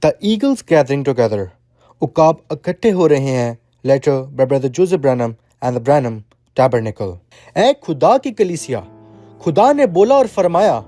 The eagles gathering together. उकाब इकट्ठे हो रहे हैं. Letter by Brother Joseph Branham and the Branham Tabernacle. ऐ खुदा की कलीसिया, खुदा ने बोला और फरमाया,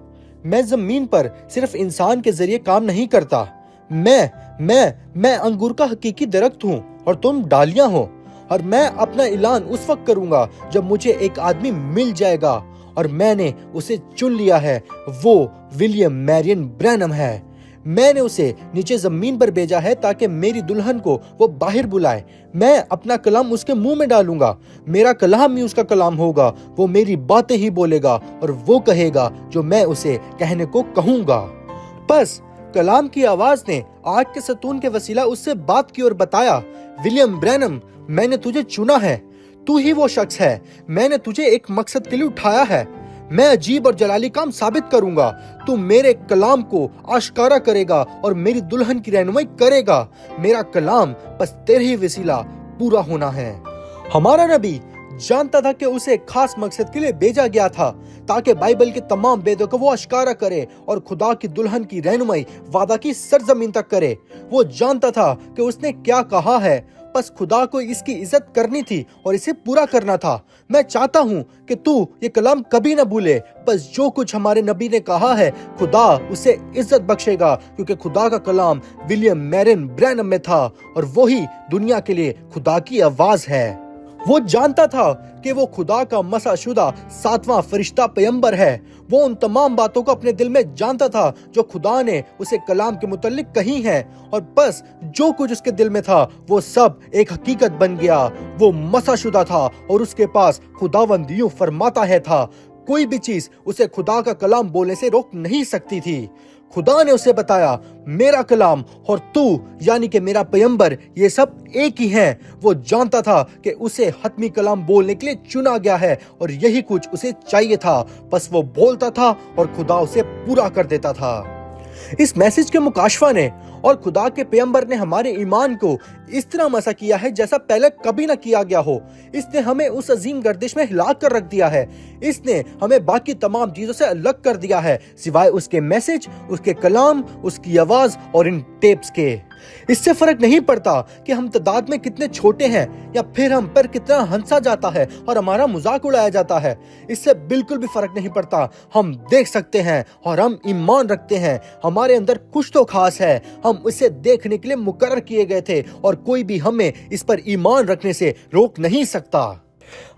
मैं जमीन पर सिर्फ इंसान के जरिए काम नहीं करता. मैं अंगूर का हकीकी दरख्त हूँ और तुम डालियां हो. और मैं अपना ऐलान उस वक्त करूंगा जब मुझे एक आदमी मिल जाएगा और मैंने उसे चुन लिया है. वो विलियम मैरियन ब्रैनम है. मैंने उसे नीचे जमीन पर भेजा है ताकि मेरी दुल्हन को वो बाहर बुलाए. मैं अपना कलाम उसके मुंह में डालूंगा. मेरा कलाम ही उसका कलाम होगा. वो मेरी बातें ही बोलेगा और वो कहेगा जो मैं उसे कहने को कहूंगा. बस कलाम की आवाज ने आग के सतून के वसीला उससे बात की और बताया, विलियम ब्रैनम, मैंने तुझे चुना है. तू ही वो शख्स है. मैंने तुझे एक मकसद के लिए उठाया है. मैं अजीब और जलाली काम साबित करूंगा. तू मेरे कलाम को आश्कारा करेगा और मेरी दुल्हन की रहनुमाई करेगा. मेरा कलाम बस तेरे ही वसीला पूरा होना है. हमारा नबी जानता था कि उसे एक खास मकसद के लिए भेजा गया था ताकि बाइबल के तमाम वेदों को वो आश्कारा करे और खुदा की दुल्हन की रहनुमाई वादा की सरजमीन तक करे. वो जानता था कि उसने क्या कहा है, बस खुदा को इसकी इज्जत करनी थी और इसे पूरा करना था. मैं चाहता हूँ कि तू ये कलाम कभी न भूले. बस जो कुछ हमारे नबी ने कहा है खुदा उसे इज्जत बख्शेगा, क्योंकि खुदा का कलाम विलियम मैरियन ब्रैनम में था और वही दुनिया के लिए खुदा की आवाज है. वो जानता था कि वो खुदा का मसाशुदा 7वां फरिश्ता पैगंबर है. वो उन तमाम बातों को अपने दिल में जानता था जो खुदा ने उसे कलाम के मुतल्लिक कही हैं, और बस जो कुछ उसके दिल में था वो सब एक हकीकत बन गया. वो मसाशुदा था और उसके पास खुदावंद यूं फरमाता है था, कोई भी चीज उसे खुदा का कलाम बोलने से रोक नहीं सकती थी. खुदा ने उसे बताया, मेरा कलाम और तू यानी कि मेरा पैगंबर ये सब एक ही हैं. वो जानता था कि उसे हतमी कलाम बोलने के लिए चुना गया है और यही कुछ उसे चाहिए था. बस वो बोलता था और खुदा उसे पूरा कर देता था. इस मैसेज के मुकाशफा ने और खुदा के पैगंबर ने हमारे ईमान को इस तरह मसा किया है जैसा पहले कभी न किया गया हो. इसने हमें उस अजीम गर्दिश में हिला कर रख दिया है. इसने हमें बाकी तमाम चीजों से अलग कर दिया है सिवाय उसके मैसेज, उसके कलाम, उसकी आवाज और इन टेप्स के. इससे फर्क नहीं पड़ता कि हम तादाद में कितने छोटे हैं या फिर हम पर कितना हंसा जाता है और हमारा मजाक उड़ाया जाता है. इससे बिल्कुल भी फर्क नहीं पड़ता. हम देख सकते हैं और हम ईमान रखते हैं. हमारे अंदर कुछ तो खास है. हम इसे देखने के लिए मुकर्रर किए गए थे और कोई भी हमें इस पर ईमान रखने से रोक नहीं सकता.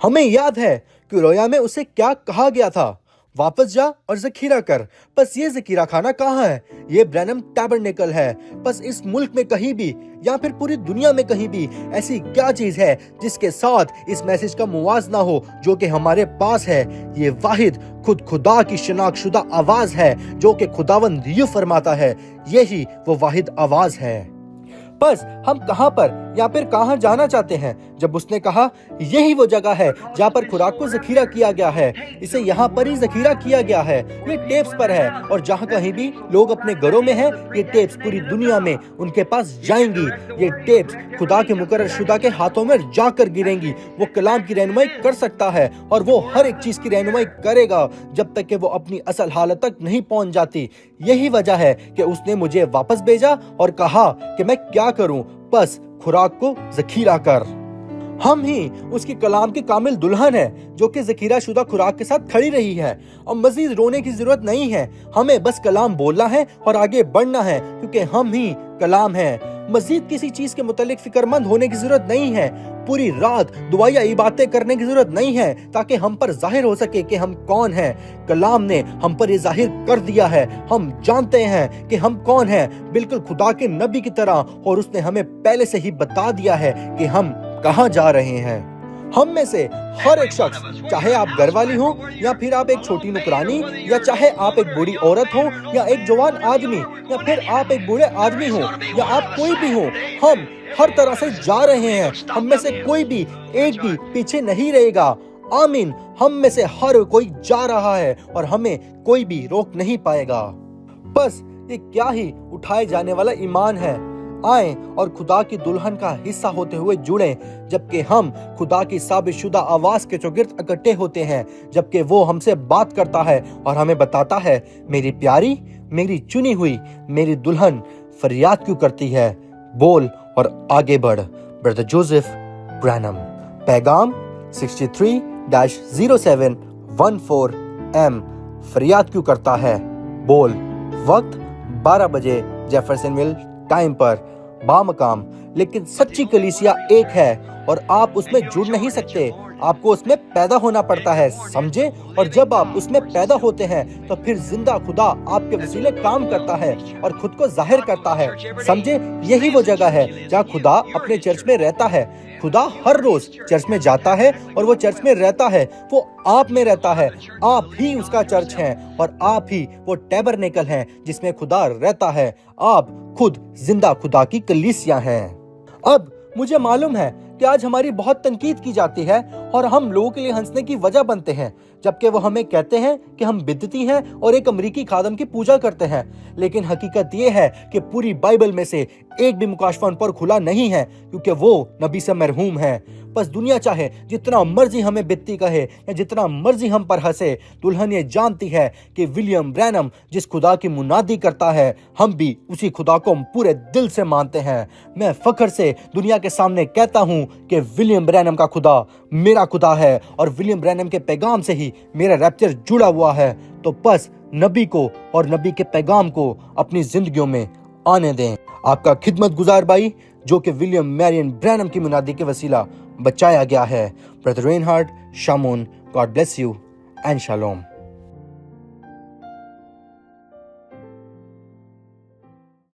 हमें याद है कि रोया में उसे क्या कहा गया था, वापस जा और ज़खीरा कर. बस ये ज़खीरा खाना कहाँ है? ये ब्रैनम टैबरनेकल है. बस इस मुल्क में कहीं भी या फिर पूरी दुनिया में कहीं भी ऐसी क्या चीज है जिसके साथ इस मैसेज का मुवाजना हो जो कि हमारे पास है? ये वाहिद खुद खुदा की शनाख्त शुदा आवाज है जो कि खुदावंद यूं फरमाता है. यही वो वाहिद आवाज है. बस हम कहां पर या फिर कहां जाना चाहते हैं? जब उसने कहा यही वो जगह है जहां पर खुराक को जखीरा किया गया है, इसे यहाँ पर ही जखीरा किया गया है. ये टेप्स पर है और जहां कहीं भी लोग अपने घरों में हैं, ये टेप्स पूरी दुनिया में उनके पास जाएंगी. ये टेप्स खुदा के मुकर्रर शुदा के हाथों में जाकर गिरेंगी. वो कलाम की रहनुमाई कर सकता है और वो हर एक चीज की रहनुमाई करेगा जब तक कि वो अपनी असल हालत तक नहीं पहुंच जाती. यही वजह है कि उसने मुझे वापस भेजा और कहा कि मैं क्या करूं, बस खुराक को जखीरा कर. हम ही उसकी कलाम की कामिल दुल्हन है जो कि जखीरा शुदा खुराक के साथ खड़ी रही है. अब मजीद रोने की जरूरत नहीं है. हमें बस कलाम बोलना है और आगे बढ़ना है क्योंकि हम ही कलाम हैं. मजीद किसी चीज के मुतालिक फिक्रमंद होने की जरूरत नहीं है. पूरी रात दुआ या इबादतें करने की जरूरत नहीं है ताकि हम पर जाहिर हो सके कि हम कौन हैं. कलाम ने हम पर ये जाहिर कर दिया है. हम जानते हैं कि हम कौन हैं, बिल्कुल खुदा के नबी की तरह, और उसने हमें पहले से ही बता दिया है कि हम कहां जा रहे हैं. हम में से हर एक शख्स, चाहे आप घरवाली हो या फिर आप एक छोटी नुकरानी, या चाहे आप एक बूढ़ी औरत हो या एक जवान आदमी, या फिर आप एक बूढ़े आदमी हो या आप कोई भी हो, हम हर तरह से जा रहे हैं. हम में से कोई भी एक भी पीछे नहीं रहेगा. आमीन. हम में से हर कोई जा रहा है और हमें कोई भी रोक नहीं पाएगा. बस ये क्या ही उठाए जाने वाला ईमान है. आए और खुदा की दुल्हन का हिस्सा होते हुए जुड़े जबकि हम खुदा की साबित शुदा आवाज के चौगिर्द इकट्ठे होते हैं, जबकि वो हमसे बात करता है और हमें बताता है, मेरी प्यारी, मेरी चुनी हुई, मेरी दुल्हन, फरियाद क्यों करती है, बोल और आगे बढ़। Brother Joseph Branham. पैगाम 63-0714M। फरियाद क्यों करता है, बोल। वक्त 12 बजे जेफरसनविल टाइम पर, बामकाम। लेकिन सच्ची कलीसिया एक है और आप उसमें जुड़ नहीं सकते, आपको उसमें पैदा होना पड़ता है, समझे। और जब आप उसमें पैदा होते हैं तो फिर जिंदा खुदा आपके वसीले काम करता है और खुद को जाहिर करता है, समझे। यही वो जगह है जहाँ खुदा अपने चर्च में रहता है। खुदा हर रोज चर्च में जाता है और वो चर्च में रहता है, वो आप में रहता है। आप ही उसका चर्च हैं और आप ही वो टैबरनेकल हैं जिसमें खुदा रहता है। आप खुद जिंदा खुदा की कलीसिया हैं। अब मुझे मालूम है कि आज हमारी बहुत तनकीद की जाती है और हम लोगों के लिए हंसने की वजह बनते हैं, जबकि वो हमें कहते हैं कि हम बिदती हैं और एक अमरीकी खादम की पूजा करते हैं। लेकिन हकीकत ये है कि पूरी बाइबल में से एक भी मुकाशफा उन पर खुला नहीं है, क्योंकि वो नबी से मरहूम है। बस दुनिया चाहे जितना मर्जी हमें बित्ती कहे या जितना मर्जी हम पर हंसे, दुल्हन ये जानती है कि विलियम ब्रैनम जिस खुदा की मुनादी करता है, हम भी उसी खुदा को पूरे दिल से मानते हैं। मैं फख्र से दुनिया के सामने कहता हूँ कि विलियम ब्रैनम का खुदा मेरा खुदा है और विलियम ब्रैनम के पैगाम से ही मेरा रैप्चर जुड़ा हुआ है। तो बस नबी को और नबी के पैगाम को अपनी जिंदगियों में आने दें। आपका खिदमत गुजार भाई, जो कि विलियम मैरियन ब्रैनम की मुनादी के वसीला बचाया गया है। Brother Reinhard Shamon, God bless you and shalom.